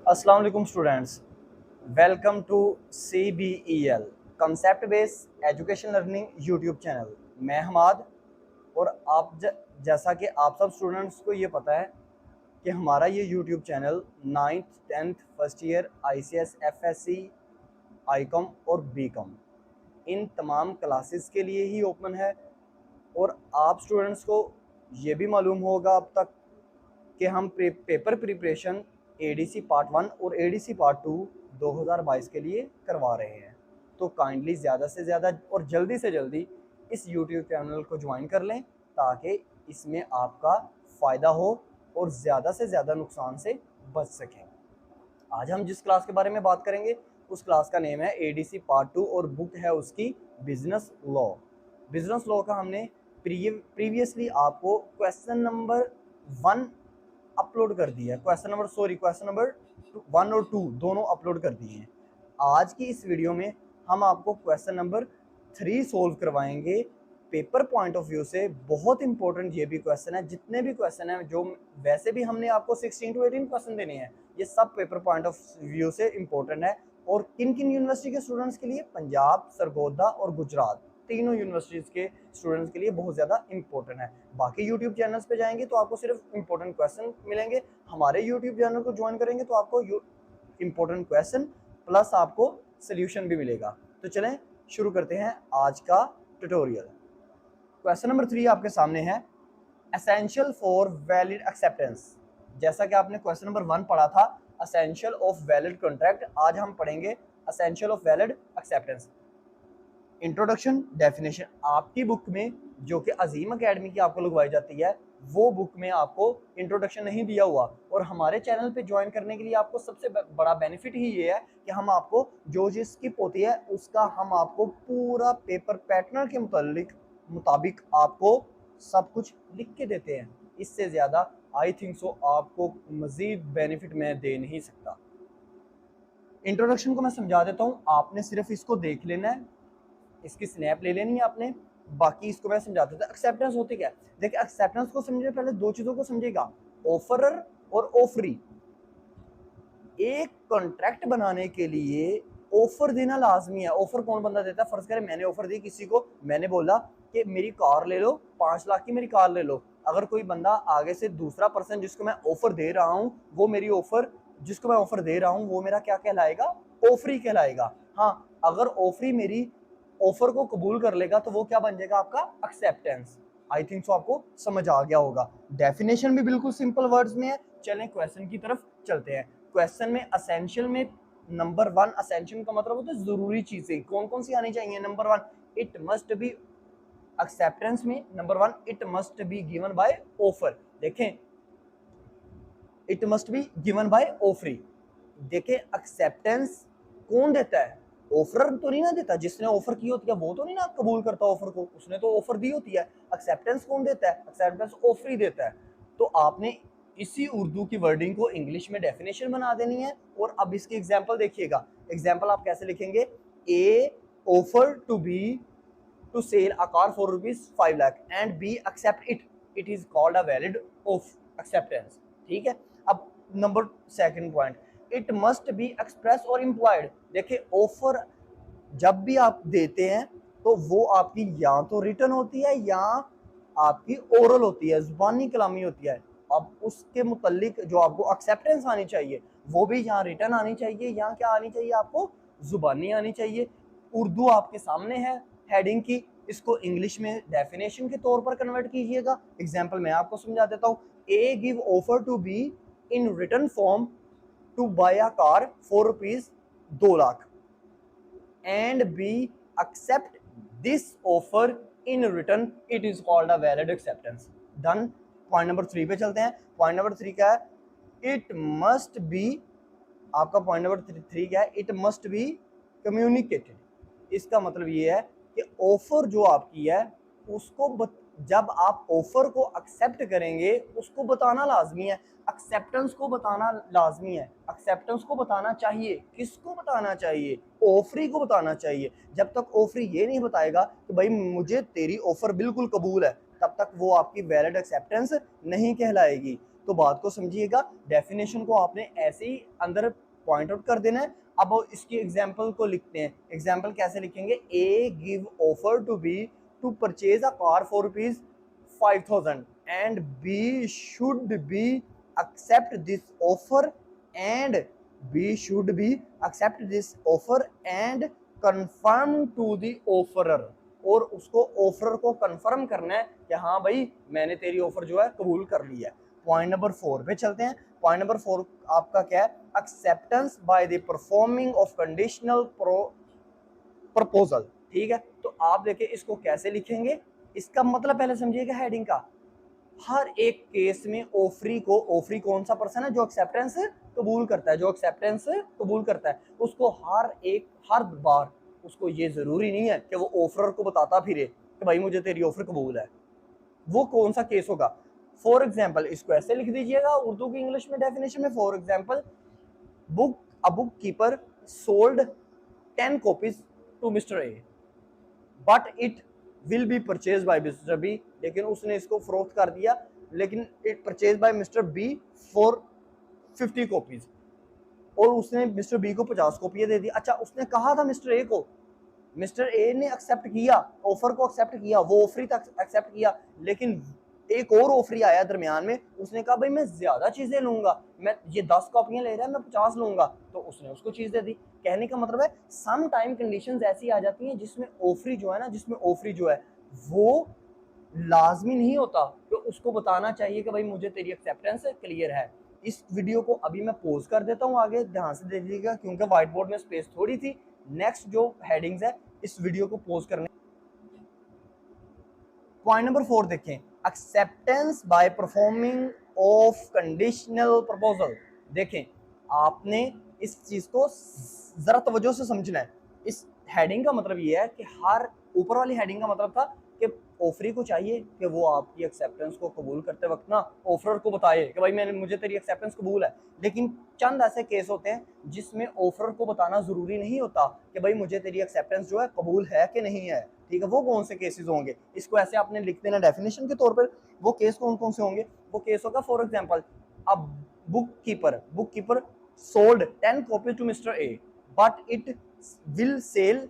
अस्सलाम वालेकुम students, welcome to CBEL concept based education learning YouTube channel. मैं हमाद और जैसा कि आप सब स्टूडेंट्स को ये पता है कि हमारा ये YouTube channel 9th 10th first year ICS FSC ICOM और BCom इन तमाम क्लासेस के लिए ही ओपन है। और आप स्टूडेंट्स को ये भी मालूम होगा अब तक कि हम पेपर प्रिपरेशन ADC पार्ट 1 और ADC पार्ट 2 2022 के लिए करवा रहे हैं। तो काइंडली ज़्यादा से ज़्यादा और जल्दी से जल्दी इस यूट्यूब चैनल को ज्वाइन कर लें ताकि इसमें आपका फ़ायदा हो और ज़्यादा से ज़्यादा नुकसान से बच सकें। आज हम जिस क्लास के बारे में बात करेंगे उस क्लास का नेम है ADC पार्ट 2 और बुक है उसकी बिजनेस लॉ। बिजनेस लॉ का हमने प्रीवियसली आपको क्वेश्चन नंबर 1 अपलोड कर दिया है। क्वेश्चन नंबर 1 और 2 दोनों अपलोड कर दिए हैं। आज की इस वीडियो में हम आपको क्वेश्चन नंबर 3 सोल्व करवाएंगे। पेपर पॉइंट ऑफ व्यू से बहुत इंपॉर्टेंट ये भी क्वेश्चन है। जितने भी क्वेश्चन हैं जो वैसे भी हमने आपको 16 to 18 क्वेश्चन देने हैं, ये सब पेपर पॉइंट ऑफ व्यू से इंपॉर्टेंट है। और किन किन यूनिवर्सिटी के स्टूडेंट्स के लिए? पंजाब, सरगोदा और गुजरात, तीनों यूनिवर्सिटीज़ के स्टूडेंट्स के लिए बहुत ज़्यादा इंपॉर्टेंट है। बाकी यूट्यूब चैनल्स पे जाएंगे तो आपको सिर्फ इंपॉर्टेंट क्वेश्चन मिलेंगे। हमारे यूट्यूब चैनल को ज्वाइन करेंगे तो आपको इंपॉर्टेंट क्वेश्चन प्लस आपको सोल्यूशन भी मिलेगा। तो चलें शुरू करते हैं आज का ट्यूटोरियल। क्वेश्चन नंबर 3 आपके सामने है, एसेंशियल फॉर वैलिड एक्सेप्टेंस। जैसा कि आपने क्वेश्चन नंबर 1 पढ़ा था एसेंशियल ऑफ वैलिड कॉन्ट्रैक्ट, आज हम पढ़ेंगे essential of valid acceptance. Introduction, definition आपकी बुक में जो कि अजीम अकेडमी की आपको लगवाई जाती है, वो बुक में आपको इंट्रोडक्शन नहीं दिया हुआ। और हमारे चैनल पे ज्वाइन करने के लिए आपको सबसे बड़ा बेनिफिट ही ये है कि हम आपको जो चीज़ स्किप होती है उसका हम आपको पूरा पेपर पैटर्न के मुताबिक आपको सब कुछ लिख के देते हैं। इससे ज़्यादा आई थिंक सो आपको मज़ीद बेनिफिट मैं दे नहीं सकता। इंट्रोडक्शन को मैं समझा देता हूँ, आपने सिर्फ इसको देख लेना है, इसकी स्नैप ले लेनी है आपने। बाकी इसको मैं समझा देता हूँ। एक्सेप्टेंस होती क्या है? देखिए, एक्सेप्टेंस को समझने पहले दो चीज़ों को समझेगा, ऑफरर और ऑफरी। एक कॉन्ट्रैक्ट बनाने के लिए ऑफर देना लाजमी है। ऑफर कौन बंदा देता है? फर्ज करें मैंने ऑफर दी किसी को, मैंने बोला कि मेरी कार ले लो, 5 लाख की मेरी कार ले लो। अगर कोई बंदा आगे से दूसरा पर्सन जिसको मैं ऑफर दे रहा हूँ, वो मेरी ऑफर जिसको मैं ऑफर दे रहा हूँ वो मेरा क्या कहलाएगा? ऑफरी कहलाएगा। हाँ, अगर ऑफरी मेरी ऑफर को कबूल कर लेगा तो वो क्या बन जाएगा? आपका एक्सेप्टेंस। आई थिंक सो आपको समझ आ गया होगा। डेफिनेशन भी बिल्कुल सिंपल वर्ड्स में है। चलें क्वेश्चन की तरफ चलते हैं। क्वेश्चन में असेंशियल में नंबर 1, असेंशियल का मतलब होता है जरूरी चीजें। कौन कौन सी आनी चाहिए? Number 1, it must be, acceptance में number 1, it must be given by offer. देखें, it must be given by offeree. देखें, एक्सेप्टेंस कौन देता है? ऑफर तो नहीं ना देता। जिसने ऑफर की होती है वो तो नहीं ना कबूल करता ऑफर को, उसने तो ऑफर दी होती है। एक्सेप्टेंस कौन देता है? एक्सेप्टेंस ऑफरी देता है। तो आपने इसी उर्दू की वर्डिंग को इंग्लिश में डेफिनेशन बना देनी है। और अब इसकी एग्जांपल देखिएगा। एग्जांपल आप कैसे लिखेंगे? A offer to B to sell a car for ₹5 lakh and B accept it, it is called a valid of acceptance. ठीक है। अब number second point, it must be express और इम्प्लॉयड। देखिए, ऑफर जब भी आप देते हैं तो वो आपकी या तो रिटर्न होती है या आपकी ओरल होती है, जुबानी कलामी होती है। अब उसके मुतल्लिक जो आपको एक्सेप्टेंस आनी चाहिए वो भी यहाँ रिटर्न आनी चाहिए, यहाँ क्या आनी चाहिए? आपको जुबानी आनी चाहिए। उर्दू आपके सामने है हेडिंग की, इसको इंग्लिश में डेफिनेशन के तौर पर कन्वर्ट कीजिएगा। एग्जाम्पल मैं आपको समझा देता हूँ। A give offer to B in return form to buy a car for ₹2 lakh and B accept this offer in return, it is called a valid acceptance. Done. Point number 3 पे चलते हैं। Point number 3 क्या है? It must B, आपका point number 3 क्या है? It must be communicated. इसका मतलब ये है कि ऑफर जो आपकी है उसको जब आप ऑफर को एक्सेप्ट करेंगे उसको बताना लाजमी है, एक्सेप्टेंस को बताना लाजमी है। एक्सेप्टेंस को बताना चाहिए, किसको बताना चाहिए? ऑफरी को बताना चाहिए। जब तक ऑफरी ये नहीं बताएगा कि भाई मुझे तेरी ऑफर बिल्कुल कबूल है, तब तक वो आपकी वैलिड एक्सेप्टेंस नहीं कहलाएगी। तो बात को समझिएगा, डेफिनेशन को आपने ऐसे ही अंदर पॉइंट आउट कर देना है। अब इसकी एग्जाम्पल को लिखते हैं। एग्जाम्पल कैसे लिखेंगे? A give offer to B to purchase a car for rupees 5000 and B should be accept this offer and B should be accept this offer and confirm to the offerer। और उसको offeror को confirm करना है कि हाँ भाई मैंने तेरी ऑफर जो है कबूल कर लिया है। पॉइंट नंबर 4 पे चलते हैं। पॉइंट नंबर 4 आपका क्या है? Acceptance by the performing of conditional proposal. ठीक है, तो आप देखिए इसको कैसे लिखेंगे। इसका मतलब पहले समझिएगा हेडिंग का। हर एक केस में ऑफरी कौन सा पर्सन है? जो एक्सेप्टेंस कबूल करता है, जो एक्सेप्टेंस कबूल करता है उसको हर बार उसको ये जरूरी नहीं है कि वो ऑफरर को बताता फिरे कि भाई मुझे तेरी ऑफर कबूल है। वो कौन सा केस होगा? फॉर एग्जाम्पल इसको ऐसे लिख दीजिएगा उर्दू की इंग्लिश में डेफिनेशन में। For example book keeper sold 10 copies to mister A but it will be purchase by mister B. लेकिन उसने इसको फरोख्त कर दिया, लेकिन it purchase by mister B for 50 copies, और उसने मिस्टर बी को 50 कॉपियां दे दी। अच्छा, उसने कहा था मिस्टर ए को, मिस्टर ए ने एक्सेप्ट किया, ऑफर को एक्सेप्ट किया, वो ऑफरी तक एक्सेप्ट किया, लेकिन एक और ऑफरी आया दरमियान में, उसने कहा भाई मैं ज्यादा चीजें लूंगा, मैं ये 10 कॉपियां ले रहा है मैं 50 लूंगा, तो उसने उसको चीज दे दी। कहने का मतलब है सम टाइम कंडीशंस ऐसी आ जाती हैं जिसमें ऑफरी जो है वो लाजमी नहीं होता तो उसको बताना चाहिए कि भाई मुझे तेरी एक्सेप्टेंस क्लियर है। इस वीडियो को अभी मैं पोज कर देता हूँ, आगे ध्यान से देखिएगा क्योंकि व्हाइट बोर्ड में स्पेस थोड़ी थी। नेक्स्ट जो हेडिंग्स है इस वीडियो को पोज करने। पॉइंट नंबर 4 देखें, acceptance by performing of conditional proposal. देखें आपने इस चीज को जरा तवज्जो से समझना है। इस हेडिंग का मतलब ये है कि हर ऊपर वाली हेडिंग का मतलब था कि ऑफरी को चाहिए कि वो आपकी एक्सेप्टेंस को कबूल करते वक्त ना ऑफरर को बताए कि भाई मुझे तेरी एक्सेप्टेंस कबूल है। लेकिन चंद ऐसे केस होते हैं जिसमें ऑफरर को बताना जरूरी नहीं होता कि भाई मुझे तेरी एक्सेप्टेंस जो है कबूल है कि नहीं है। ठीक है, वो कौन से केसेस होंगे इसको ऐसे आपने लिख देना डेफिनेशन के तौर पर। वो केस कौन कौन से होंगे? वो केस होगा फॉर एग्जाम्पल अब book keeper sold 10 copies to mister A but it will sell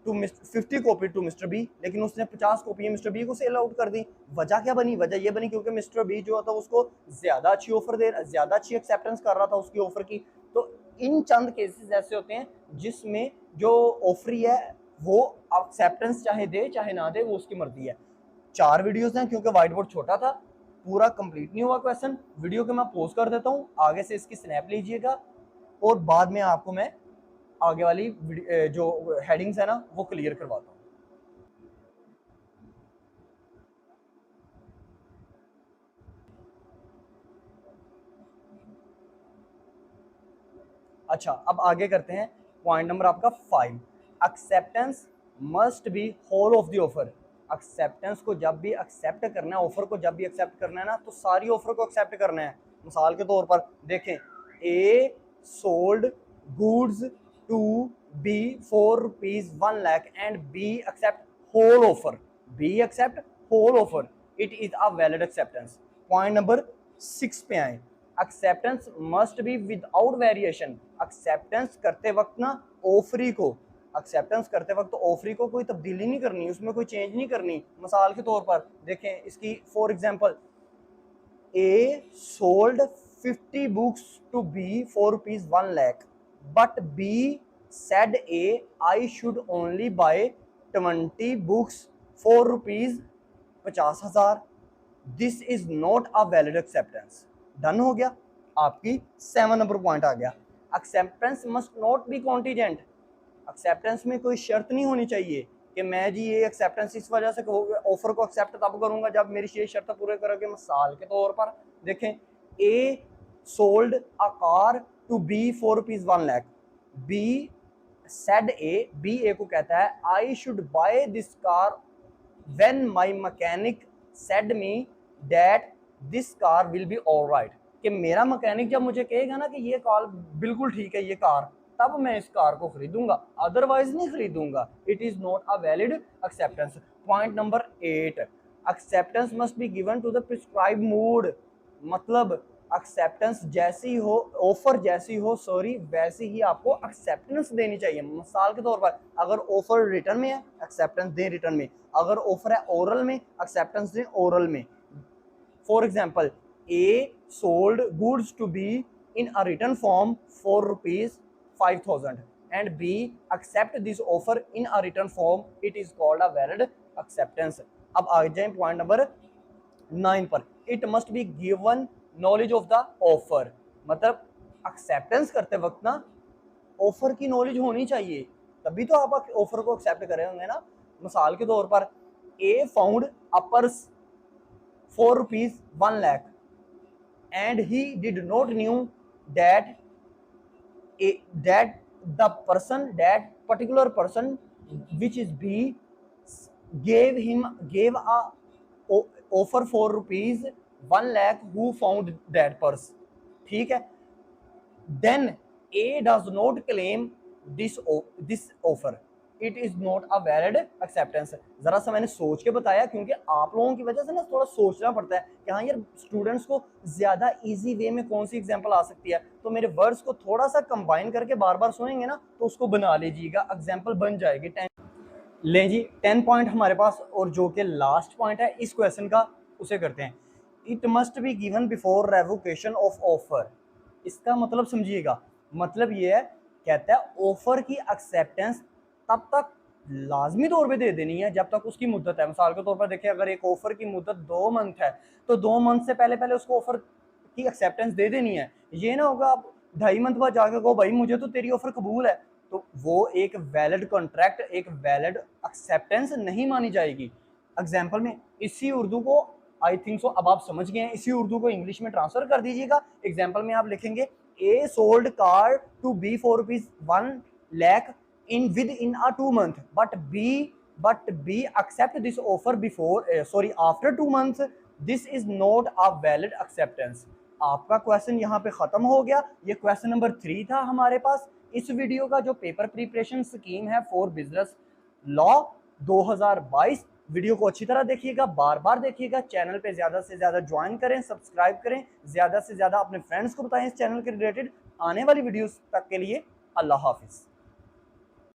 to 50 copy to mister B, लेकिन उसने 50 कॉपी मिस्टर बी को सेल आउट कर दी। वजह क्या बनी? वजह ये बनी क्योंकि मिस्टर बी जो था उसको ज्यादा अच्छी ऑफर ज्यादा अच्छी एक्सेप्टेंस कर रहा था उसकी ऑफर की। तो इन चंद केसेस ऐसे होते हैं जिसमें जो ऑफरी है वो एक्सेप्टेंस चाहे दे चाहे ना दे, वो उसकी मर्जी है। 4 वीडियोस हैं क्योंकि व्हाइट बोर्ड छोटा था, पूरा कंप्लीट नहीं हुआ क्वेश्चन। वीडियो के मैं पोस्ट कर देता हूँ, आगे से इसकी स्नैप लीजिएगा और बाद में आपको मैं आगे वाली जो हेडिंग्स है ना वो क्लियर करवाता हूँ। अच्छा, अब आगे करते हैं। पॉइंट नंबर आपका 5, acceptance must be whole of the offer. Acceptance को जब भी एक्सेप्ट करना है, ऑफर को जब भी एक्सेप्ट करना है ना, तो सारी ऑफर को एक्सेप्ट करना है। मिसाल के तौर पर देखें, A sold goods to B for rupees 1 lakh and B accept whole offer. B accept whole offer, it is a valid acceptance. Point number 6 पे आए, acceptance must be without variation. Acceptance करते वक्त ना ऑफरी को कोई तब्दीली नहीं करनी, उसमें कोई चेंज नहीं करनी। मिसाल के तौर पर देखें इसकी, for example A sold 50 books to B for rupees 1 lakh but B said A I should only buy 20 books for rupees 50,000। This is not a valid acceptance. Done हो गया, आपकी 7 नंबर पॉइंट आ गया। Acceptance must not be contingent. Acceptance में कोई शर्त नहीं होनी चाहिए कि मैं जी ये एक्सेप्टेंस इस वजह से ऑफर को एक्सेप्ट तब करूंगा जब मेरी ये शर्त पूरे करोगे। मिसाल के तौर पर देखें, A sold a car to B for rupees 1 lakh, B said A, B A को कहता है I should buy this car when my mechanic said me that this car will be alright. कि मेरा मैकेनिक जब मुझे कहेगा ना कि ये कार बिल्कुल ठीक है ये कार, तब मैं इस कार को खरीदूंगा, अदरवाइज नहीं खरीदूंगा। It is not a valid acceptance. Point number 8, acceptance must be given to the prescribe mood, मतलब एक्सेप्टेंस जैसी हो, ऑफर जैसी हो सॉरी, वैसी ही आपको एक्सेप्टेंस देनी चाहिए। मिसाल के तौर पर अगर ऑफर रिटर्न में है, एक्सेप्टेंस दें रिटर्न में। अगर ऑफर है ओरल में, एक्सेप्टेंस दें ओरल में। For example, A sold goods to B in a written form for rupees 5000 and B accept this offer in a written form, it is called a valid acceptance। अब आ जाए point number 9 पर, it must be given knowledge of the offer, मतलब acceptance करते वक्त ना offer की knowledge होनी चाहिए, तभी तो आप ऑफर को एक्सेप्ट करे होंगे ना। मिसाल के तौर पर ए found a purse for rupees 1 lakh and he did not knew that the person, that particular person which is B gave a offer for rupees 1 lakh who found that purse, ठीक है। then A does not claim this offer, it is not a valid acceptance। जरा सा मैंने सोच के बताया क्योंकि आप लोगों की वजह से ना थोड़ा सोचना पड़ता है कि हाँ यार स्टूडेंट्स को ज्यादा इजी वे में कौन सी एग्जांपल आ सकती है, तो मेरे वर्ड्स को थोड़ा सा कंबाइन करके बार बार सुनेंगे ना तो उसको बना लीजिएगा, एग्जांपल बन जाएगी। लें जी 10 पॉइंट हमारे पास, और जो कि लास्ट पॉइंट है इस क्वेश्चन का उसे करते हैं। It must be given before revocation of offer, इसका मतलब समझिएगा, मतलब ये है, कहता है ऑफर की एक्सेप्टेंस तब तक लाजमी तौर पे दे देनी है जब तक उसकी मुद्दत है। मिसाल के तौर पर देखिए, अगर एक ऑफर की मुद्दत 2 मंथ है तो 2 मंथ से पहले पहले उसको ऑफर की एक्सेप्टेंस दे देनी है। ये ना होगा आप 2.5 मंथ बाद जाके कहो भाई मुझे तो तेरी ऑफर कबूल है, तो वो एक वैलिड कॉन्ट्रैक्ट, एक वैलिड एक्सेप्टेंस नहीं मानी जाएगी। एग्जाम्पल में इसी उर्दू को आई थिंक सो अब आप समझ गए हैं, इसी उर्दू को इंग्लिश में ट्रांसफर कर दीजिएगा। एग्जाम्पल में आप लिखेंगे A sold car to B for rupees 1 lakh in a 2 month, but B accept this offer before after 2 months, this is not a valid acceptance। आपका क्वेश्चन यहाँ पे खत्म हो गया। ये क्वेश्चन नंबर 3 था हमारे पास इस वीडियो का, जो पेपर प्रिपरेशन स्कीम है फॉर बिजनेस लॉ 2022। वीडियो को अच्छी तरह देखिएगा, बार बार देखिएगा, चैनल पे ज्यादा से ज्यादा ज्वाइन करें, सब्सक्राइब करें, ज्यादा से ज्यादा अपने फ्रेंड्स को बताएं इस चैनल के रिलेटेड। आने वाली वीडियोस तक के लिए अल्लाह हाफिज।